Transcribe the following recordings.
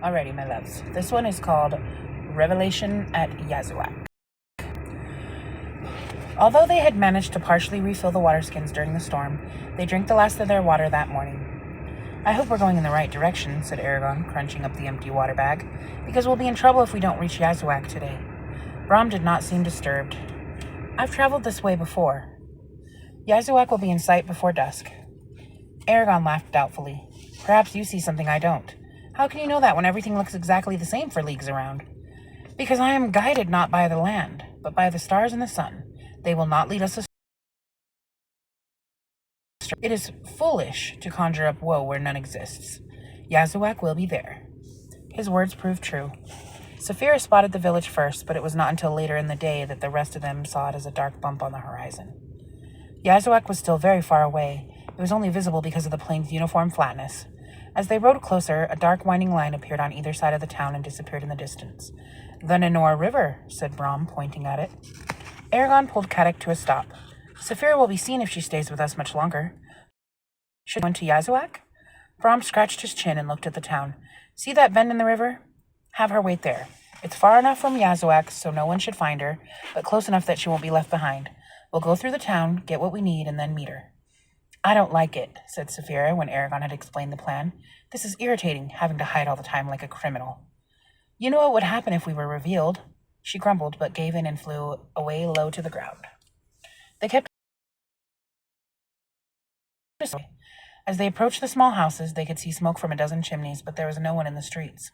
Alrighty, my loves. This one is called Revelation at Yazuac. Although they had managed to partially refill the water skins during the storm, they drank the last of their water that morning. "I hope we're going in the right direction," said Eragon, crunching up the empty water bag, "because we'll be in trouble if we don't reach Yazuac today." Brom did not seem disturbed. "I've traveled this way before. Yazuac will be in sight before dusk." Eragon laughed doubtfully. "Perhaps you see something I don't. How can you know that when everything looks exactly the same for leagues around?" "Because I am guided not by the land, but by the stars and the sun. They will not lead us astray. It is foolish to conjure up woe where none exists. Yazuac will be there." His words proved true. Saphira spotted the village first, but it was not until later in the day that the rest of them saw it as a dark bump on the horizon. Yazuac was still very far away. It was only visible because of the plain's uniform flatness. As they rode closer, a dark winding line appeared on either side of the town and disappeared in the distance. "The Nenor River," said Brom, pointing at it. Eragon pulled Kadek to a stop. "Saphira will be seen if she stays with us much longer. Should we go into Yazuac?" Brom scratched his chin and looked at the town. "See that bend in the river? Have her wait there. It's far enough from Yazuac so no one should find her, but close enough that she won't be left behind. We'll go through the town, get what we need, and then meet her." "I don't like it," said Saphira when Eragon had explained the plan. "This is irritating, having to hide all the time like a criminal." "You know what would happen if we were revealed." She grumbled, but gave in and flew away low to the ground. They kept. As they approached the small houses, they could see smoke from a dozen chimneys, but there was no one in the streets.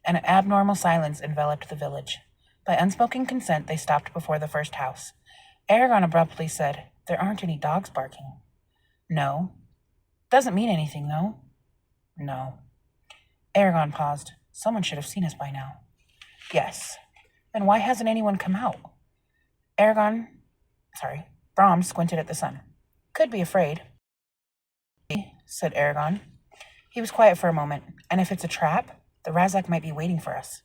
An abnormal silence enveloped the village. By unspoken consent, they stopped before the first house. Eragon abruptly said, "There aren't any dogs barking." "No." "Doesn't mean anything, though." "No." Eragon paused. "Someone should have seen us by now." "Yes." "Then why hasn't anyone come out?" Brom squinted at the sun. "Could be afraid," said Eragon. He was quiet for a moment. "And if it's a trap, the Razak might be waiting for us.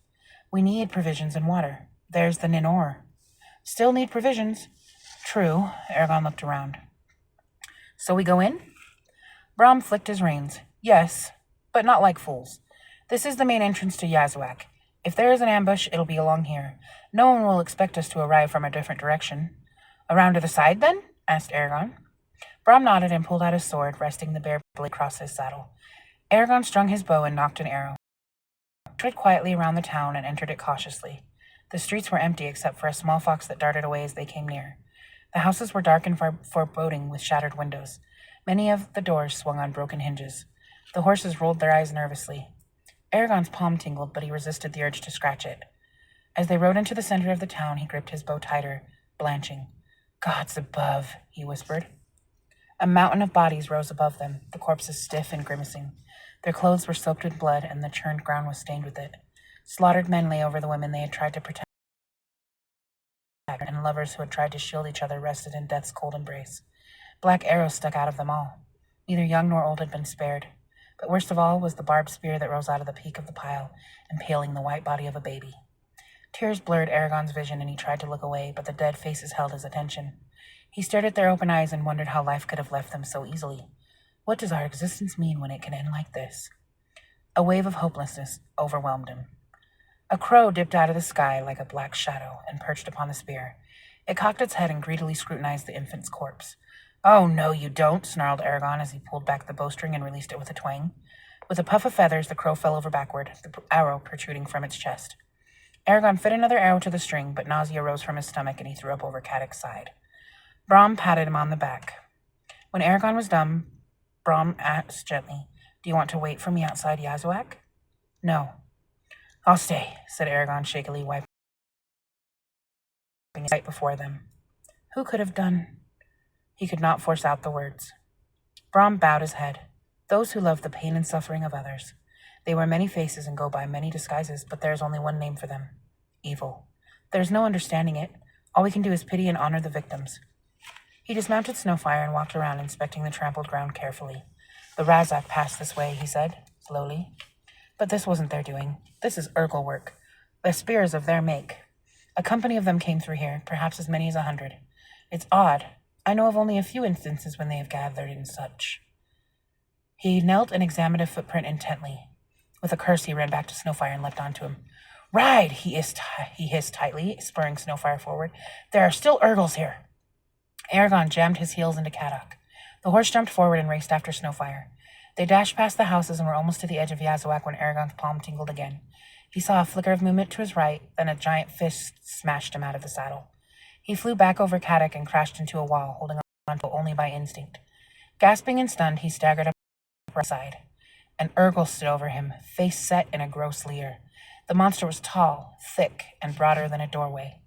We need provisions and water. There's the Nenor." "Still need provisions." "True." Eragon looked around. "So we go in?" Brom flicked his reins. "Yes, but not like fools. This is the main entrance to Yazuac. If there is an ambush, it'll be along here. No one will expect us to arrive from a different direction." "Around to the side, then?" asked Eragon. Brom nodded and pulled out his sword, resting the bare blade across his saddle. Eragon strung his bow and nocked an arrow. He tread quietly around the town and entered it cautiously. The streets were empty except for a small fox that darted away as they came near. The houses were dark and foreboding with shattered windows. Many of the doors swung on broken hinges. The horses rolled their eyes nervously. Eragon's palm tingled, but he resisted the urge to scratch it. As they rode into the center of the town, he gripped his bow tighter, blanching. "Gods above," he whispered. A mountain of bodies rose above them, the corpses stiff and grimacing. Their clothes were soaked with blood, and the churned ground was stained with it. Slaughtered men lay over the women they had tried to protect, and lovers who had tried to shield each other rested in death's cold embrace. Black arrows stuck out of them all. Neither young nor old had been spared. But worst of all was the barbed spear that rose out of the peak of the pile, impaling the white body of a baby. Tears blurred Eragon's vision, and he tried to look away, but the dead faces held his attention. He stared at their open eyes and wondered how life could have left them so easily. What does our existence mean when it can end like this? A wave of hopelessness overwhelmed him. A crow dipped out of the sky like a black shadow and perched upon the spear. It cocked its head and greedily scrutinized the infant's corpse. "Oh, no, you don't," snarled Eragon as he pulled back the bowstring and released it with a twang. With a puff of feathers, the crow fell over backward, the arrow protruding from its chest. Eragon fit another arrow to the string, but nausea rose from his stomach and he threw up over Kadek's side. Brom patted him on the back. When Eragon was done, Brom asked gently, "Do you want to wait for me outside Yazuac?" "No." "I'll stay," said Eragon shakily, wiping his sight before them. Who could have done? He could not force out the words. Brom bowed his head. Those who love the pain and suffering of others. They wear many faces and go by many disguises, but there is only one name for them. Evil. There is no understanding it. All we can do is pity and honor the victims. He dismounted Snowfire and walked around, inspecting the trampled ground carefully. "The Razak passed this way," he said, slowly. "But this wasn't their doing. This is Urkel work. The spears of their make. A company of them came through here, perhaps as many as 100. It's odd. I know of only a few instances when they have gathered in such." He knelt and examined a footprint intently. With a curse, he ran back to Snowfire and leapt onto him. Ride, he hissed tightly, spurring Snowfire forward. There are still Urgles here. Eragon jammed his heels into Yazuac. The horse jumped forward and raced after Snowfire. They dashed past the houses and were almost to the edge of Yazuac when Eragon's palm tingled again. He saw a flicker of movement to his right, then a giant fist smashed him out of the saddle. He flew back over Yazuac and crashed into a wall, holding on to it only by instinct. Gasping and stunned, he staggered up the right side. An Urgle stood over him, face set in a gross leer. The monster was tall, thick, and broader than a doorway,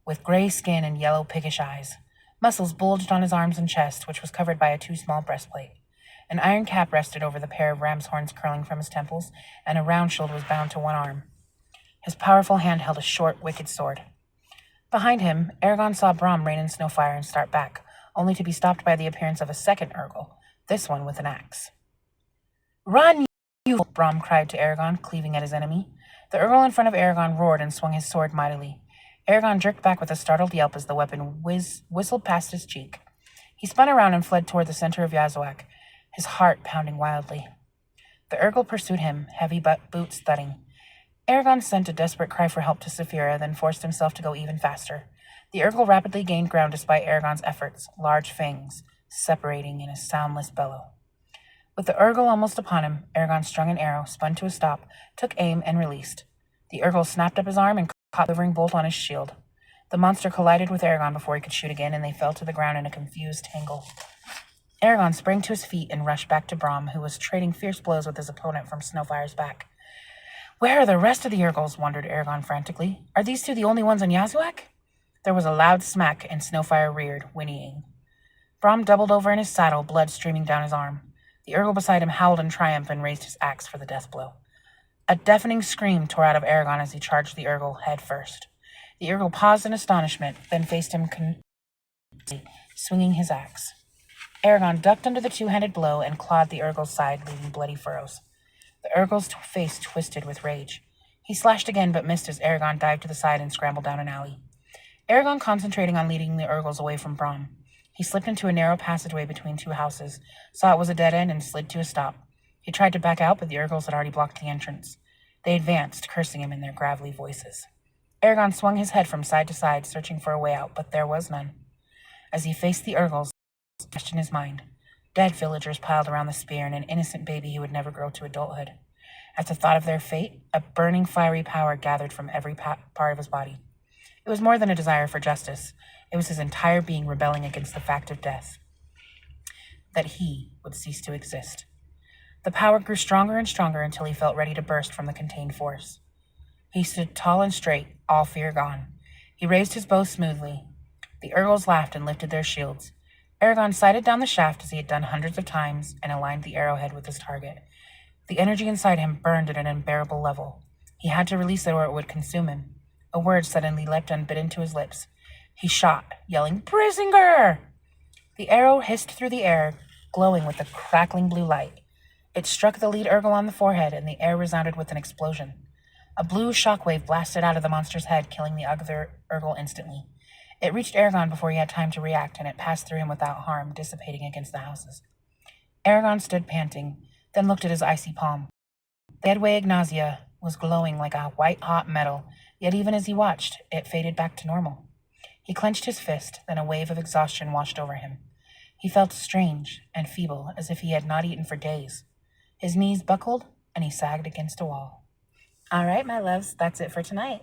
with gray skin and yellow piggish eyes. Muscles bulged on his arms and chest, which was covered by a too small breastplate. An iron cap rested over the pair of ram's horns curling from his temples, and a round shield was bound to one arm. His powerful hand held a short, wicked sword. Behind him, Eragon saw Brom rein in Snowfire and start back, only to be stopped by the appearance of a second Urgle, this one with an axe. Run, you! Brom cried to Eragon, cleaving at his enemy. The Urgle in front of Eragon roared and swung his sword mightily. Eragon jerked back with a startled yelp as the weapon whistled past his cheek. He spun around and fled toward the center of Yazuac, his heart pounding wildly. The Urgle pursued him, heavy boots thudding. Eragon sent a desperate cry for help to Saphira, then forced himself to go even faster. The Urgle rapidly gained ground despite Eragon's efforts, large fangs separating in a soundless bellow. With the Urgle almost upon him, Eragon strung an arrow, spun to a stop, took aim, and released. The Urgle snapped up his arm and caught the quivering bolt on his shield. The monster collided with Eragon before he could shoot again, and they fell to the ground in a confused tangle. Eragon sprang to his feet and rushed back to Brom, who was trading fierce blows with his opponent from Snowfire's back. Where are the rest of the Urgles? Wondered Eragon frantically. Are these two the only ones on Yazuac? There was a loud smack, and Snowfire reared, whinnying. Brom doubled over in his saddle, blood streaming down his arm. The Urgle beside him howled in triumph and raised his axe for the death blow. A deafening scream tore out of Eragon as he charged the Urgle head first. The Urgle paused in astonishment, then faced him swinging his axe. Eragon ducked under the two-handed blow and clawed the Urgle's side, leaving bloody furrows. The Urgle's face twisted with rage. He slashed again but missed as Eragon dived to the side and scrambled down an alley. Eragon concentrating on leading the Urgles away from Brom. He slipped into a narrow passageway between two houses, saw it was a dead end, and slid to a stop. He tried to back out, but the Urgles had already blocked the entrance. They advanced, cursing him in their gravelly voices. Eragon swung his head from side to side, searching for a way out, but there was none. As he faced the Urgles, he flashed in his mind. Dead villagers piled around the spear and an innocent baby who would never grow to adulthood. At the thought of their fate, a burning fiery power gathered from every part of his body. It was more than a desire for justice. It was his entire being rebelling against the fact of death, that he would cease to exist. The power grew stronger and stronger until he felt ready to burst from the contained force. He stood tall and straight, all fear gone. He raised his bow smoothly. The Urgles laughed and lifted their shields. Eragon sighted down the shaft as he had done hundreds of times and aligned the arrowhead with his target. The energy inside him burned at an unbearable level. He had to release it or it would consume him. A word suddenly leapt unbidden to his lips. He shot, yelling, "Brisinger!" The arrow hissed through the air, glowing with a crackling blue light. It struck the lead Urgle on the forehead, and the air resounded with an explosion. A blue shockwave blasted out of the monster's head, killing the other Urgle instantly. It reached Eragon before he had time to react, and it passed through him without harm, dissipating against the houses. Eragon stood panting, then looked at his icy palm. The headway Ignacia was glowing like a white-hot metal, yet even as he watched, it faded back to normal. He clenched his fist, then a wave of exhaustion washed over him. He felt strange and feeble, as if he had not eaten for days. His knees buckled, and he sagged against a wall. All right, my loves, that's it for tonight.